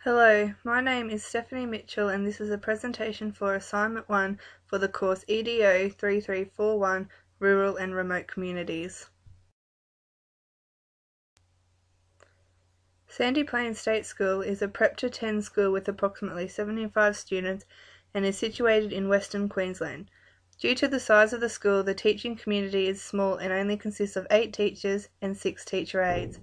Hello, my name is Stephanie Mitchell and this is a presentation for Assignment 1 for the course EDO3341 Rural and Remote Communities. Sandy Plains State School is a Prep to 10 school with approximately 75 students and is situated in Western Queensland. Due to the size of the school, the teaching community is small and only consists of 8 teachers and 6 teacher aides.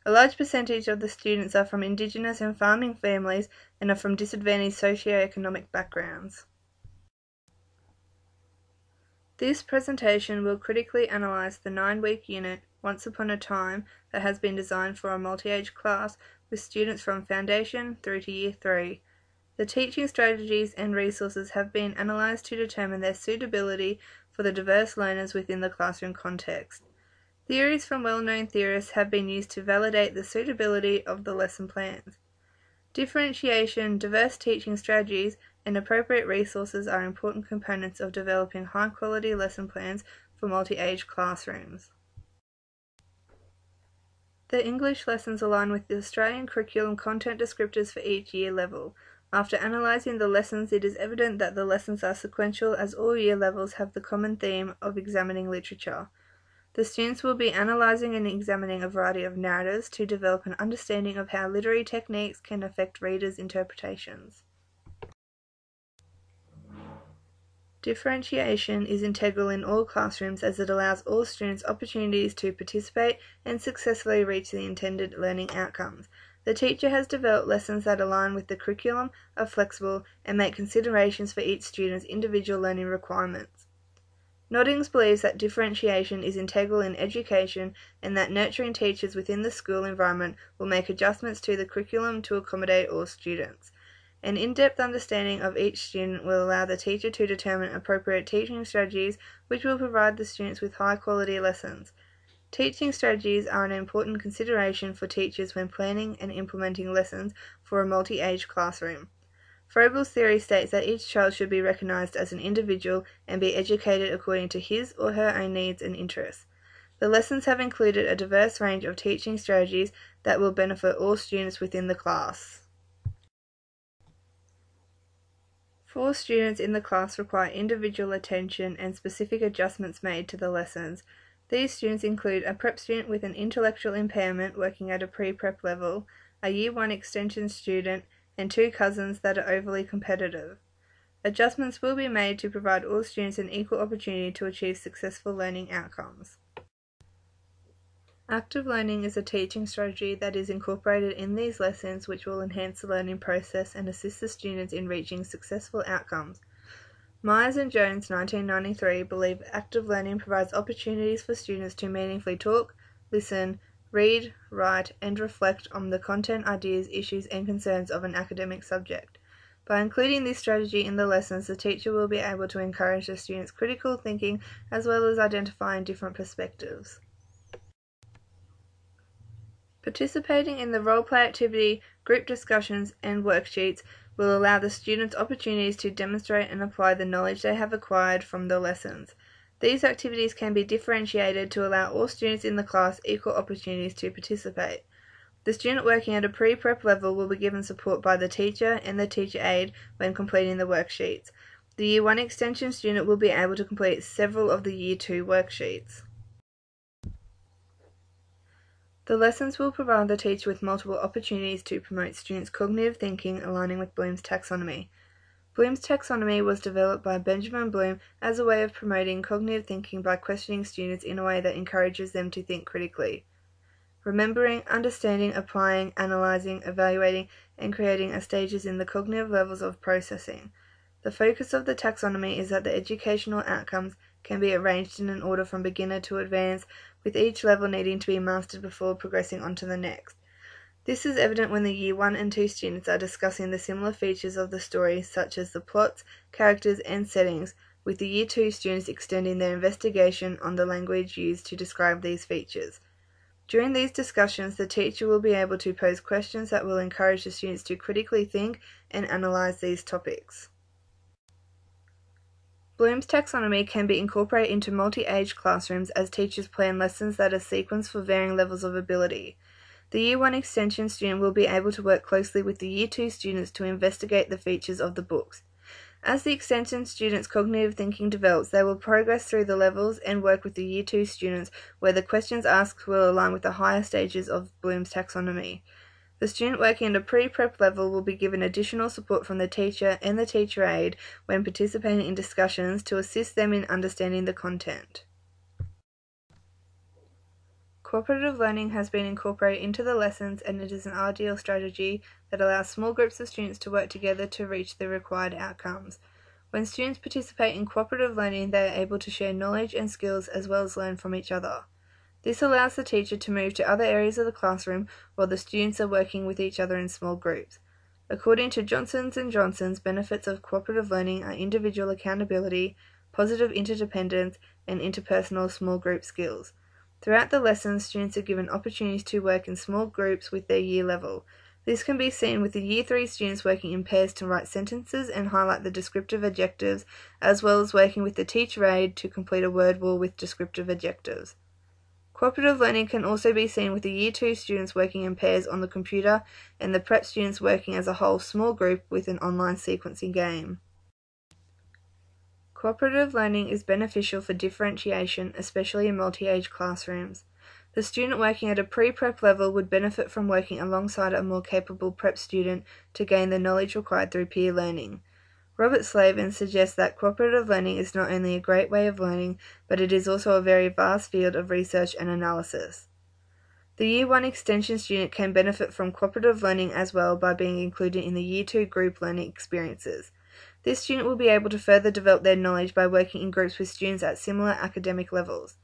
A large percentage of the students are from Indigenous and farming families and are from disadvantaged socio-economic backgrounds. This presentation will critically analyse the 9-week unit, Once Upon a Time, that has been designed for a multi-age class with students from Foundation through to Year 3. The teaching strategies and resources have been analysed to determine their suitability for the diverse learners within the classroom context. Theories from well-known theorists have been used to validate the suitability of the lesson plans. Differentiation, diverse teaching strategies, and appropriate resources are important components of developing high-quality lesson plans for multi-age classrooms. The English lessons align with the Australian curriculum content descriptors for each year level. After analysing the lessons, it is evident that the lessons are sequential as all year levels have the common theme of examining literature. The students will be analysing and examining a variety of narratives to develop an understanding of how literary techniques can affect readers' interpretations. Differentiation is integral in all classrooms as it allows all students opportunities to participate and successfully reach the intended learning outcomes. The teacher has developed lessons that align with the curriculum, are flexible, and make considerations for each student's individual learning requirements. Noddings believes that differentiation is integral in education and that nurturing teachers within the school environment will make adjustments to the curriculum to accommodate all students. An in-depth understanding of each student will allow the teacher to determine appropriate teaching strategies which will provide the students with high-quality lessons. Teaching strategies are an important consideration for teachers when planning and implementing lessons for a multi-age classroom. Froebel's theory states that each child should be recognised as an individual and be educated according to his or her own needs and interests. The lessons have included a diverse range of teaching strategies that will benefit all students within the class. 4 students in the class require individual attention and specific adjustments made to the lessons. These students include a prep student with an intellectual impairment working at a pre-prep level, a Year 1 extension student, and 2 cousins that are overly competitive. Adjustments will be made to provide all students an equal opportunity to achieve successful learning outcomes. Active learning is a teaching strategy that is incorporated in these lessons which will enhance the learning process and assist the students in reaching successful outcomes. Myers and Jones 1993 believe active learning provides opportunities for students to meaningfully talk, listen, read, write, and reflect on the content, ideas, issues, and concerns of an academic subject. By including this strategy in the lessons, the teacher will be able to encourage the students' critical thinking as well as identifying different perspectives. Participating in the role-play activity, group discussions, and worksheets will allow the students opportunities to demonstrate and apply the knowledge they have acquired from the lessons. These activities can be differentiated to allow all students in the class equal opportunities to participate. The student working at a pre-prep level will be given support by the teacher and the teacher aide when completing the worksheets. The Year 1 extension student will be able to complete several of the Year 2 worksheets. The lessons will provide the teacher with multiple opportunities to promote students' cognitive thinking aligning with Bloom's taxonomy. Bloom's taxonomy was developed by Benjamin Bloom as a way of promoting cognitive thinking by questioning students in a way that encourages them to think critically. Remembering, understanding, applying, analysing, evaluating, and creating are stages in the cognitive levels of processing. The focus of the taxonomy is that the educational outcomes can be arranged in an order from beginner to advanced, with each level needing to be mastered before progressing on to the next. This is evident when the Year 1 and 2 students are discussing the similar features of the story, such as the plots, characters, and settings, with the Year 2 students extending their investigation on the language used to describe these features. During these discussions, the teacher will be able to pose questions that will encourage the students to critically think and analyse these topics. Bloom's taxonomy can be incorporated into multi-age classrooms as teachers plan lessons that are sequenced for varying levels of ability. The Year 1 Extension student will be able to work closely with the Year 2 students to investigate the features of the books. As the Extension students' cognitive thinking develops, they will progress through the levels and work with the Year 2 students where the questions asked will align with the higher stages of Bloom's taxonomy. The student working at a pre-prep level will be given additional support from the teacher and the teacher aide when participating in discussions to assist them in understanding the content. Cooperative learning has been incorporated into the lessons, and it is an ideal strategy that allows small groups of students to work together to reach the required outcomes. When students participate in cooperative learning, they are able to share knowledge and skills as well as learn from each other. This allows the teacher to move to other areas of the classroom while the students are working with each other in small groups. According to Johnson & Johnson's, benefits of cooperative learning are individual accountability, positive interdependence, and interpersonal small group skills. Throughout the lessons, students are given opportunities to work in small groups with their year level. This can be seen with the Year 3 students working in pairs to write sentences and highlight the descriptive adjectives, as well as working with the teacher aide to complete a word wall with descriptive adjectives. Cooperative learning can also be seen with the Year 2 students working in pairs on the computer and the prep students working as a whole small group with an online sequencing game. Cooperative learning is beneficial for differentiation, especially in multi-age classrooms. The student working at a pre-prep level would benefit from working alongside a more capable prep student to gain the knowledge required through peer learning. Robert Slavin suggests that cooperative learning is not only a great way of learning, but it is also a very vast field of research and analysis. The Year 1 Extension student can benefit from cooperative learning as well by being included in the Year 2 group learning experiences. This student will be able to further develop their knowledge by working in groups with students at similar academic levels.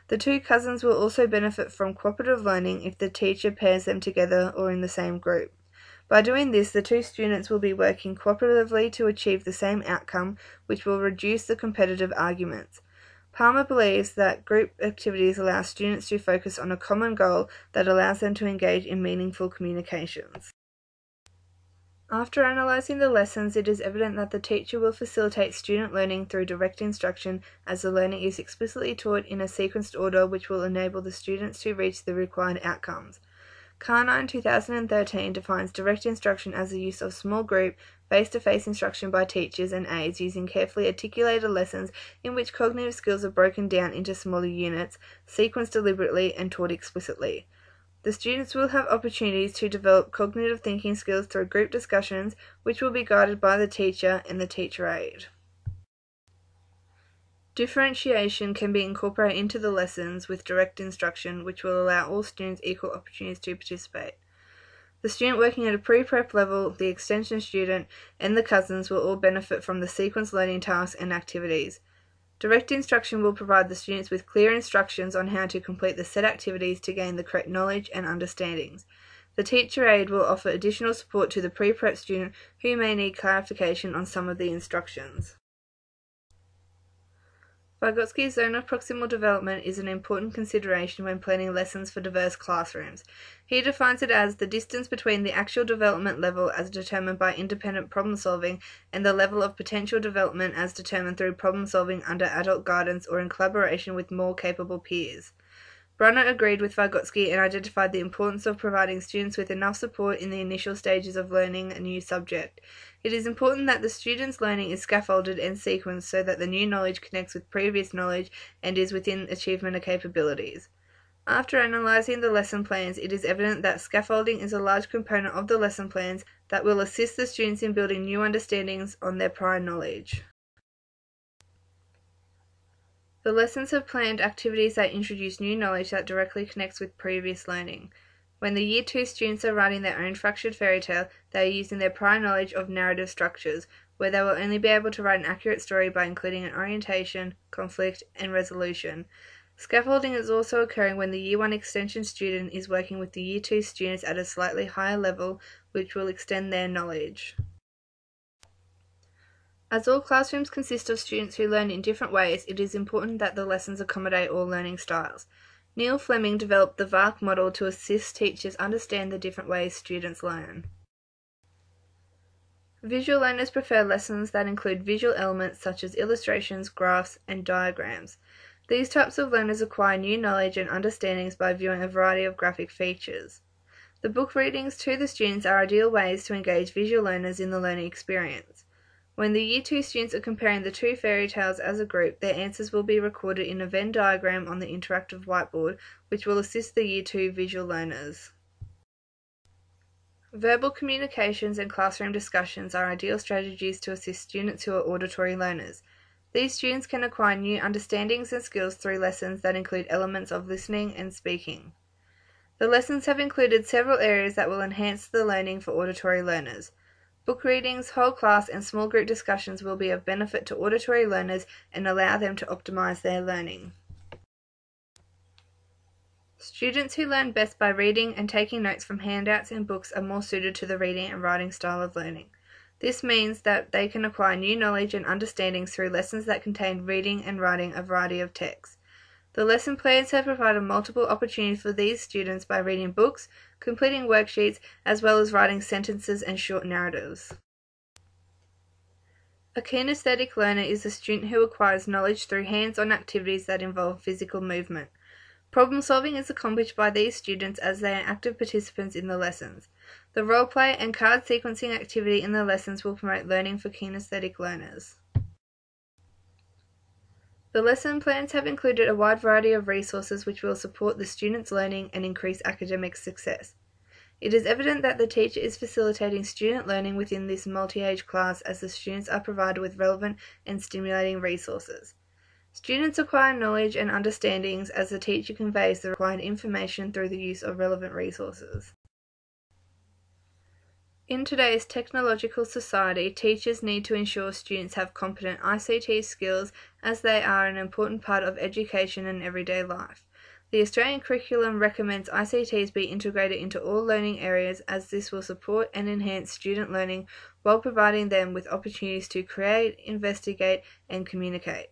The two cousins will also benefit from cooperative learning if the teacher pairs them together or in the same group. By doing this, the two students will be working cooperatively to achieve the same outcome, which will reduce the competitive arguments. Palmer believes that group activities allow students to focus on a common goal that allows them to engage in meaningful communications. After analysing the lessons, it is evident that the teacher will facilitate student learning through direct instruction, as the learning is explicitly taught in a sequenced order which will enable the students to reach the required outcomes. Carnine 2013 defines direct instruction as the use of small group, face-to-face instruction by teachers and aides using carefully articulated lessons in which cognitive skills are broken down into smaller units, sequenced deliberately, and taught explicitly. The students will have opportunities to develop cognitive thinking skills through group discussions, which will be guided by the teacher and the teacher aide. Differentiation can be incorporated into the lessons with direct instruction, which will allow all students equal opportunities to participate. The student working at a pre-prep level, the extension student, and the cousins will all benefit from the sequenced learning tasks and activities. Direct instruction will provide the students with clear instructions on how to complete the set activities to gain the correct knowledge and understandings. The teacher aide will offer additional support to the pre-prep student who may need clarification on some of the instructions. Vygotsky's zone of proximal development is an important consideration when planning lessons for diverse classrooms. He defines it as the distance between the actual development level as determined by independent problem solving and the level of potential development as determined through problem solving under adult guidance or in collaboration with more capable peers. Brunner agreed with Vygotsky and identified the importance of providing students with enough support in the initial stages of learning a new subject. It is important that the student's learning is scaffolded and sequenced so that the new knowledge connects with previous knowledge and is within achievement of capabilities. After analysing the lesson plans, it is evident that scaffolding is a large component of the lesson plans that will assist the students in building new understandings on their prior knowledge. The lessons have planned activities that introduce new knowledge that directly connects with previous learning. When the Year 2 students are writing their own fractured fairy tale, they are using their prior knowledge of narrative structures, where they will only be able to write an accurate story by including an orientation, conflict, and resolution. Scaffolding is also occurring when the Year 1 Extension student is working with the Year 2 students at a slightly higher level, which will extend their knowledge. As all classrooms consist of students who learn in different ways, it is important that the lessons accommodate all learning styles. Neil Fleming developed the VARC model to assist teachers understand the different ways students learn. Visual learners prefer lessons that include visual elements such as illustrations, graphs, and diagrams. These types of learners acquire new knowledge and understandings by viewing a variety of graphic features. The book readings to the students are ideal ways to engage visual learners in the learning experience. When the Year 2 students are comparing the two fairy tales as a group, their answers will be recorded in a Venn diagram on the interactive whiteboard, which will assist the Year 2 visual learners. Verbal communications and classroom discussions are ideal strategies to assist students who are auditory learners. These students can acquire new understandings and skills through lessons that include elements of listening and speaking. The lessons have included several areas that will enhance the learning for auditory learners. Book readings, whole class, and small group discussions will be of benefit to auditory learners and allow them to optimize their learning. Students who learn best by reading and taking notes from handouts and books are more suited to the reading and writing style of learning. This means that they can acquire new knowledge and understandings through lessons that contain reading and writing a variety of texts. The lesson plans have provided multiple opportunities for these students by reading books, completing worksheets, as well as writing sentences and short narratives. A kinesthetic learner is a student who acquires knowledge through hands-on activities that involve physical movement. Problem solving is accomplished by these students as they are active participants in the lessons. The role-play and card sequencing activity in the lessons will promote learning for kinesthetic learners. The lesson plans have included a wide variety of resources which will support the students' learning and increase academic success. It is evident that the teacher is facilitating student learning within this multi-age class as the students are provided with relevant and stimulating resources. Students acquire knowledge and understandings as the teacher conveys the required information through the use of relevant resources. In today's technological society, teachers need to ensure students have competent ICT skills as they are an important part of education and everyday life. The Australian curriculum recommends ICTs be integrated into all learning areas as this will support and enhance student learning while providing them with opportunities to create, investigate, and communicate.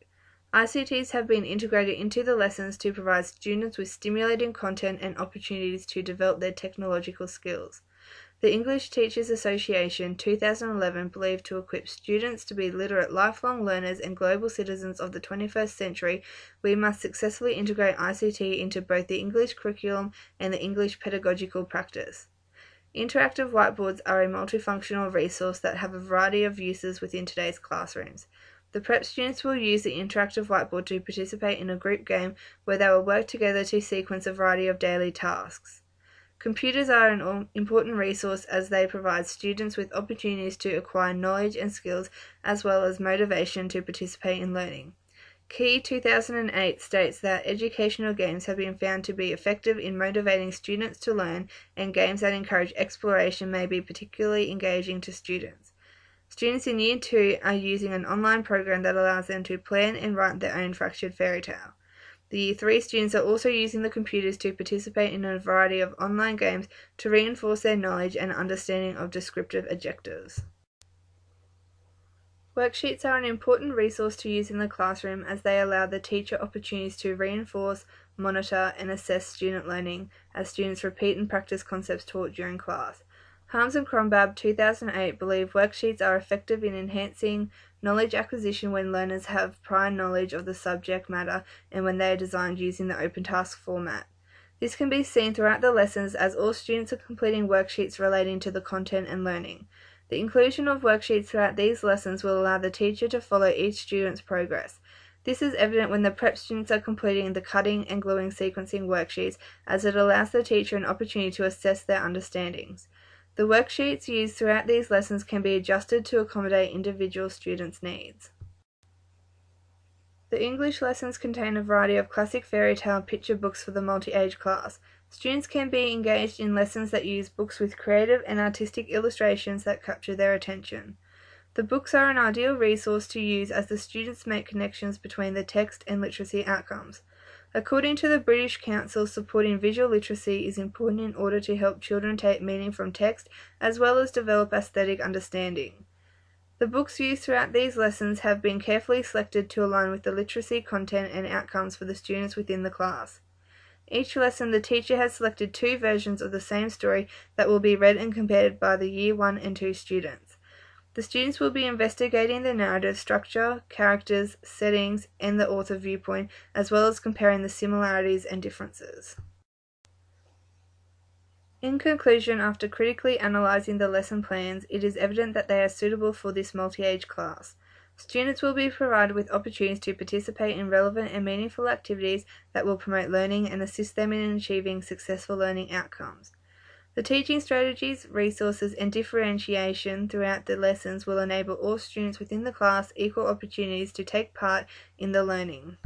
ICTs have been integrated into the lessons to provide students with stimulating content and opportunities to develop their technological skills. The English Teachers Association 2011 believed to equip students to be literate lifelong learners and global citizens of the 21st century, we must successfully integrate ICT into both the English curriculum and the English pedagogical practice. Interactive whiteboards are a multifunctional resource that have a variety of uses within today's classrooms. The prep students will use the interactive whiteboard to participate in a group game where they will work together to sequence a variety of daily tasks. Computers are an important resource as they provide students with opportunities to acquire knowledge and skills as well as motivation to participate in learning. Key 2008 states that educational games have been found to be effective in motivating students to learn, and games that encourage exploration may be particularly engaging to students. Students in Year 2 are using an online program that allows them to plan and write their own fractured fairy tale. The Year 3 students are also using the computers to participate in a variety of online games to reinforce their knowledge and understanding of descriptive adjectives. Worksheets are an important resource to use in the classroom as they allow the teacher opportunities to reinforce, monitor, and assess student learning as students repeat and practice concepts taught during class. Harms and Crombab 2008 believe worksheets are effective in enhancing knowledge acquisition when learners have prior knowledge of the subject matter and when they are designed using the open task format. This can be seen throughout the lessons as all students are completing worksheets relating to the content and learning. The inclusion of worksheets throughout these lessons will allow the teacher to follow each student's progress. This is evident when the prep students are completing the cutting and gluing sequencing worksheets as it allows the teacher an opportunity to assess their understandings. The worksheets used throughout these lessons can be adjusted to accommodate individual students' needs. The English lessons contain a variety of classic fairy tale picture books for the multi-age class. Students can be engaged in lessons that use books with creative and artistic illustrations that capture their attention. The books are an ideal resource to use as the students make connections between the text and literacy outcomes. According to the British Council, supporting visual literacy is important in order to help children take meaning from text as well as develop aesthetic understanding. The books used throughout these lessons have been carefully selected to align with the literacy content and outcomes for the students within the class. Each lesson, the teacher has selected 2 versions of the same story that will be read and compared by the Year 1 and 2 students. The students will be investigating the narrative structure, characters, settings, and the author viewpoint, as well as comparing the similarities and differences. In conclusion, after critically analysing the lesson plans, it is evident that they are suitable for this multi-age class. Students will be provided with opportunities to participate in relevant and meaningful activities that will promote learning and assist them in achieving successful learning outcomes. The teaching strategies, resources, and differentiation throughout the lessons will enable all students within the class equal opportunities to take part in the learning.